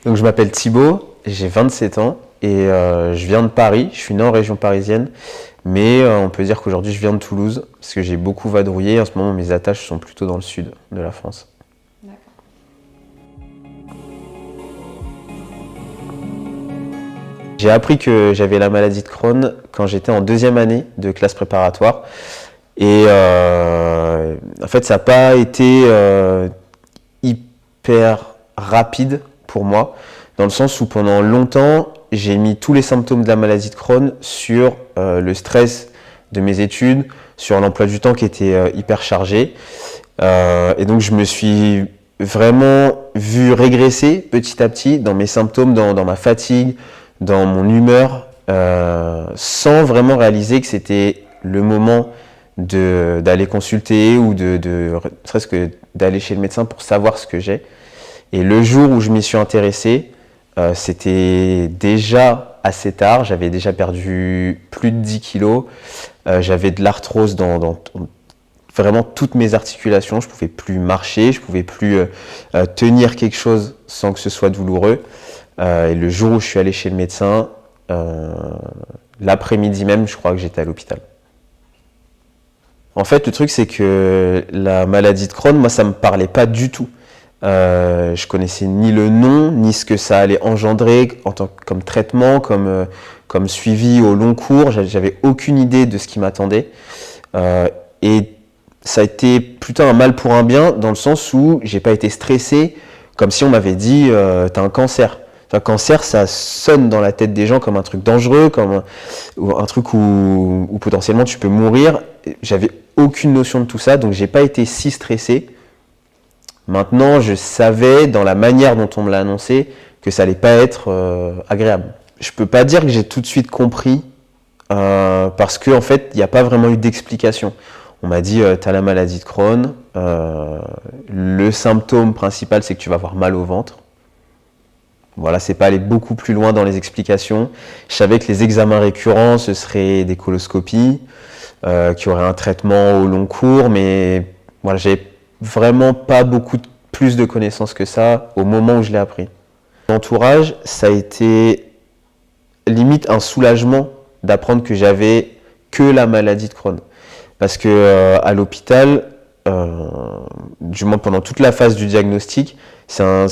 Donc je m'appelle Thibaut, j'ai 27 ans et je viens de Paris, je suis né en région parisienne, mais on peut dire qu'aujourd'hui je viens de Toulouse parce que j'ai beaucoup vadrouillé. En ce moment mes attaches sont plutôt dans le sud de la France. D'accord. J'ai appris que j'avais la maladie de Crohn quand j'étais en deuxième année de classe préparatoire et en fait ça n'a pas été hyper rapide pour moi, dans le sens où pendant longtemps, j'ai mis tous les symptômes de la maladie de Crohn sur le stress de mes études, sur l'emploi du temps qui était hyper chargé. Et donc je me suis vraiment vu régresser petit à petit dans mes symptômes, dans ma fatigue, dans mon humeur, sans vraiment réaliser que c'était le moment d'aller consulter ou serait-ce que d'aller chez le médecin pour savoir ce que j'ai. Et le jour où je m'y suis intéressé, c'était déjà assez tard, j'avais déjà perdu plus de 10 kilos, j'avais de l'arthrose dans vraiment toutes mes articulations, je ne pouvais plus marcher, je ne pouvais plus tenir quelque chose sans que ce soit douloureux. Et le jour où je suis allé chez le médecin, l'après-midi même, je crois que j'étais à l'hôpital. En fait, le truc, c'est que la maladie de Crohn, moi, ça ne me parlait pas du tout. Je connaissais ni le nom, ni ce que ça allait engendrer comme traitement, comme suivi au long cours. J'avais aucune idée de ce qui m'attendait. Et ça a été plutôt un mal pour un bien, dans le sens où j'ai pas été stressé, comme si on m'avait dit t'as un cancer. Un cancer, ça sonne dans la tête des gens comme un truc dangereux, comme un truc où potentiellement tu peux mourir. J'avais aucune notion de tout ça, donc j'ai pas été si stressé. Maintenant, je savais, dans la manière dont on me l'a annoncé, que ça allait pas être agréable. Je peux pas dire que j'ai tout de suite compris, parce qu'en fait, il n'y a pas vraiment eu d'explication. On m'a dit, tu as la maladie de Crohn, le symptôme principal, c'est que tu vas avoir mal au ventre. Voilà, c'est pas aller beaucoup plus loin dans les explications. Je savais que les examens récurrents, ce seraient des coloscopies, qui auraient un traitement au long cours, mais voilà, j'avais vraiment pas beaucoup plus de connaissances que ça au moment où je l'ai appris. L'entourage, ça a été limite un soulagement d'apprendre que j'avais que la maladie de Crohn. Parce que à l'hôpital, du moins pendant toute la phase du diagnostic, en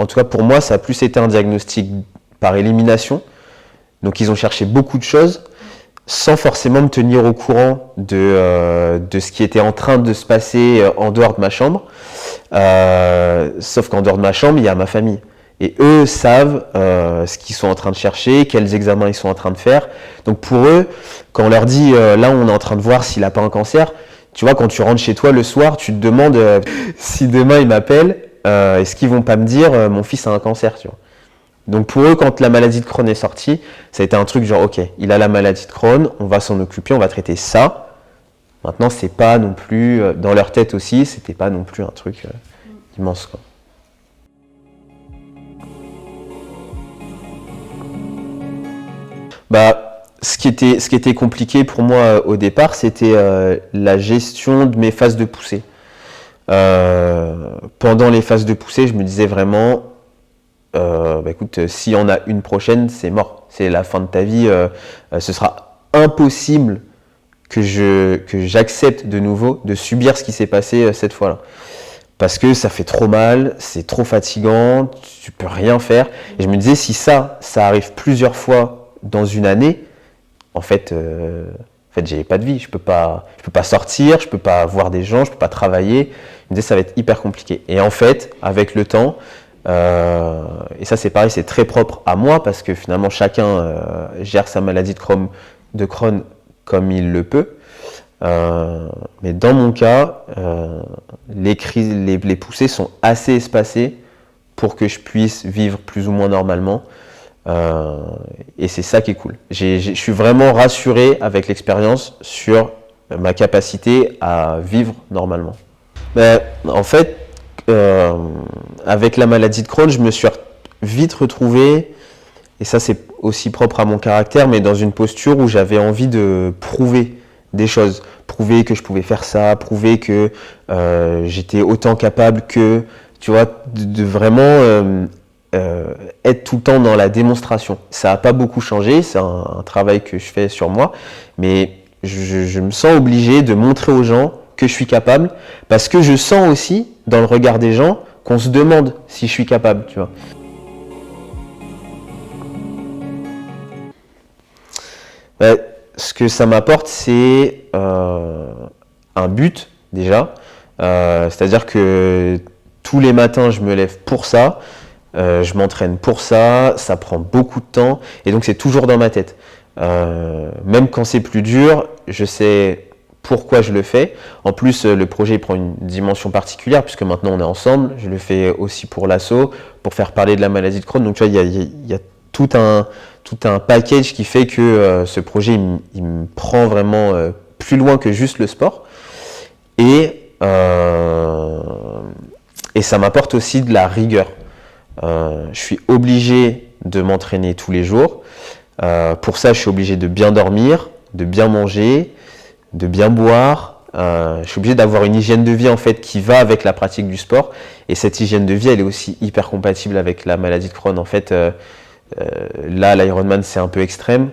tout cas pour moi, ça a plus été un diagnostic par élimination. Donc ils ont cherché beaucoup de choses, sans forcément me tenir au courant de ce qui était en train de se passer en dehors de ma chambre. Sauf qu'en dehors de ma chambre, il y a ma famille. Et eux savent ce qu'ils sont en train de chercher, quels examens ils sont en train de faire. Donc pour eux, quand on leur dit là on est en train de voir s'il n'a pas un cancer, tu vois, quand tu rentres chez toi le soir, tu te demandes si demain ils m'appellent, est-ce qu'ils vont pas me dire mon fils a un cancer, tu vois. Donc pour eux, quand la maladie de Crohn est sortie, ça a été un truc genre ok, il a la maladie de Crohn, on va s'en occuper, on va traiter ça. Maintenant, c'est pas non plus, dans leur tête aussi, c'était pas non plus un truc immense, quoi. Bah, ce qui était compliqué pour moi au départ, c'était la gestion de mes phases de poussée. Pendant les phases de poussée, je me disais vraiment, écoute, s'il y en a une prochaine, c'est mort. C'est la fin de ta vie. Ce sera impossible que j'accepte de nouveau de subir ce qui s'est passé cette fois-là. Parce que ça fait trop mal, c'est trop fatigant, tu peux rien faire. Et je me disais, si ça arrive plusieurs fois dans une année, en fait, j'ai pas de vie. Je peux pas sortir, je peux pas voir des gens, je peux pas travailler. Je me disais, ça va être hyper compliqué. Et en fait, avec le temps, et ça c'est pareil, c'est très propre à moi parce que finalement chacun gère sa maladie de Crohn comme il le peut. Mais dans mon cas, les crises, les poussées sont assez espacées pour que je puisse vivre plus ou moins normalement. Et c'est ça qui est cool. Je suis vraiment rassuré avec l'expérience sur ma capacité à vivre normalement. En fait, avec la maladie de Crohn, je me suis vite retrouvé, et ça c'est aussi propre à mon caractère, mais dans une posture où j'avais envie de prouver des choses, prouver que je pouvais faire ça, prouver que j'étais autant capable que, tu vois, de vraiment être tout le temps dans la démonstration. Ça n'a pas beaucoup changé, c'est un travail que je fais sur moi, mais je me sens obligé de montrer aux gens que je suis capable, parce que je sens aussi, dans le regard des gens, qu'on se demande si je suis capable, tu vois. Ce que ça m'apporte, c'est un but, déjà. C'est-à-dire que tous les matins, je me lève pour ça, je m'entraîne pour ça, ça prend beaucoup de temps, et donc c'est toujours dans ma tête. Même quand c'est plus dur, je sais pourquoi je le fais. En plus, le projet il prend une dimension particulière, puisque maintenant on est ensemble. Je le fais aussi pour l'asso, pour faire parler de la maladie de Crohn. Donc tu vois, il y a tout un package qui fait que ce projet il me prend vraiment plus loin que juste le sport. Et ça m'apporte aussi de la rigueur. Je suis obligé de m'entraîner tous les jours. Pour ça, je suis obligé de bien dormir, de bien manger, de bien boire. Je suis obligé d'avoir une hygiène de vie en fait qui va avec la pratique du sport. Et cette hygiène de vie, elle est aussi hyper compatible avec la maladie de Crohn. En fait, là, l'Ironman, c'est un peu extrême,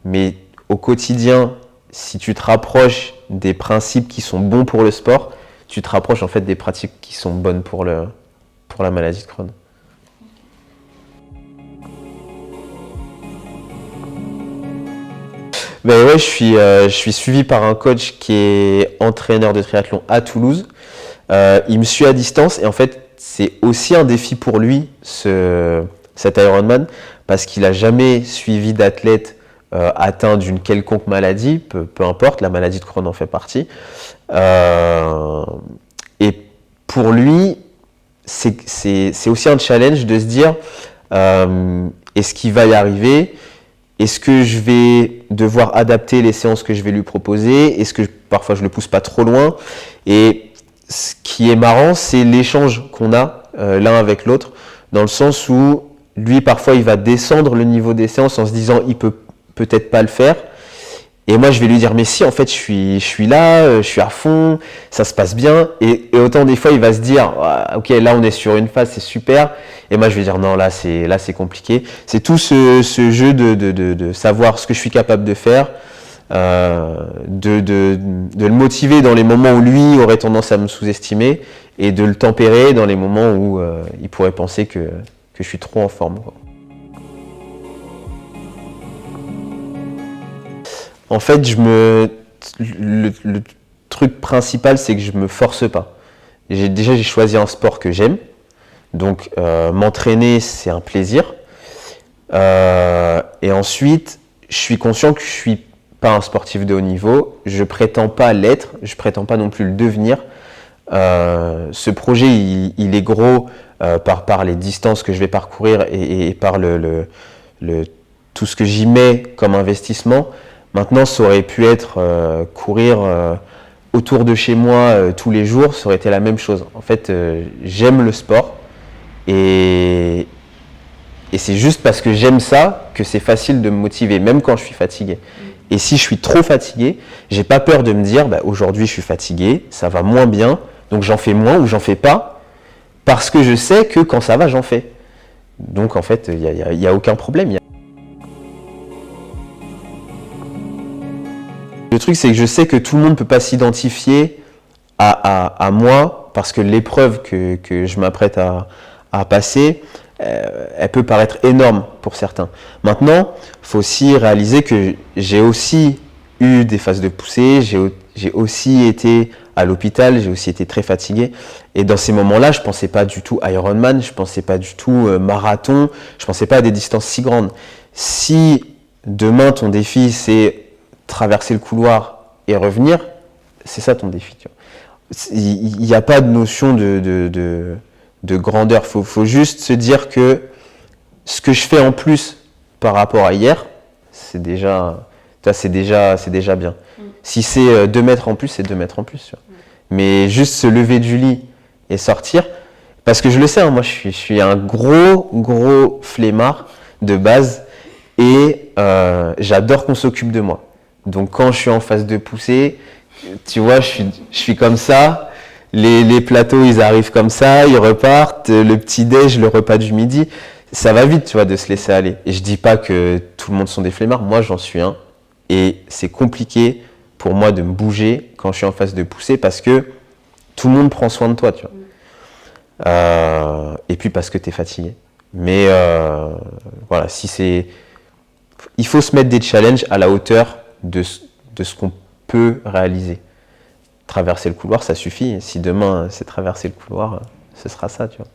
mais au quotidien, si tu te rapproches des principes qui sont bons pour le sport, tu te rapproches en fait des pratiques qui sont bonnes pour la maladie de Crohn. Ben ouais, je suis suivi par un coach qui est entraîneur de triathlon à Toulouse. Il me suit à distance et en fait, c'est aussi un défi pour lui, cet Ironman, parce qu'il n'a jamais suivi d'athlète atteint d'une quelconque maladie, peu importe, la maladie de Crohn en fait partie. Et pour lui, c'est aussi un challenge de se dire est-ce qu'il va y arriver ? Est-ce que je vais devoir adapter les séances que je vais lui proposer ? Est-ce que parfois je le pousse pas trop loin ? Et ce qui est marrant, c'est l'échange qu'on a l'un avec l'autre, dans le sens où lui, parfois, il va descendre le niveau des séances en se disant il peut peut-être pas le faire. Et moi, je vais lui dire mais si, en fait, je suis là, je suis à fond, ça se passe bien. Et autant des fois, il va se dire ok, là, on est sur une phase, c'est super. Et moi, je vais dire non, là, c'est compliqué. C'est tout ce jeu de savoir ce que je suis capable de faire, de le motiver dans les moments où lui aurait tendance à me sous-estimer et de le tempérer dans les moments où il pourrait penser que je suis trop en forme, quoi. En fait, le truc principal, c'est que je me force pas. J'ai choisi un sport que j'aime, donc m'entraîner, c'est un plaisir. Et ensuite, je suis conscient que je suis pas un sportif de haut niveau. Je prétends pas l'être, je prétends pas non plus le devenir. Ce projet, il est gros par les distances que je vais parcourir et par tout ce que j'y mets comme investissement. Maintenant, ça aurait pu être courir autour de chez moi tous les jours, ça aurait été la même chose. En fait, j'aime le sport et c'est juste parce que j'aime ça que c'est facile de me motiver, même quand je suis fatigué. Et si je suis trop fatigué, j'ai pas peur de me dire aujourd'hui je suis fatigué, ça va moins bien, donc j'en fais moins ou j'en fais pas, parce que je sais que quand ça va, j'en fais. Donc en fait, il y a aucun problème. Le truc, c'est que je sais que tout le monde ne peut pas s'identifier à moi, parce que l'épreuve que je m'apprête à passer, elle peut paraître énorme pour certains. Maintenant, il faut aussi réaliser que j'ai aussi eu des phases de poussée, j'ai aussi été à l'hôpital, j'ai aussi été très fatigué. Et dans ces moments-là, je ne pensais pas du tout Ironman, je ne pensais pas du tout marathon, je ne pensais pas à des distances si grandes. Si demain, ton défi, c'est traverser le couloir et revenir, c'est ça ton défi. Tu vois. Il n'y a pas de notion de grandeur. Faut juste se dire que ce que je fais en plus par rapport à hier, c'est déjà bien. Si c'est 2 mètres en plus, c'est 2 mètres en plus. Tu vois. Mais juste se lever du lit et sortir, parce que je le sais, hein, moi je suis un gros flemmard de base et j'adore qu'on s'occupe de moi. Donc quand je suis en phase de poussée, tu vois, je suis comme ça, les plateaux ils arrivent comme ça, ils repartent, le petit-déj, le repas du midi, ça va vite, tu vois, de se laisser aller. Et je dis pas que tout le monde sont des flemmards, moi j'en suis un. Et c'est compliqué pour moi de me bouger quand je suis en phase de poussée parce que tout le monde prend soin de toi, tu vois. Et puis parce que tu es fatigué. Mais voilà, il faut se mettre des challenges à la hauteur de ce qu'on peut réaliser. Traverser le couloir, ça suffit. Si demain c'est traverser le couloir, ce sera ça, tu vois.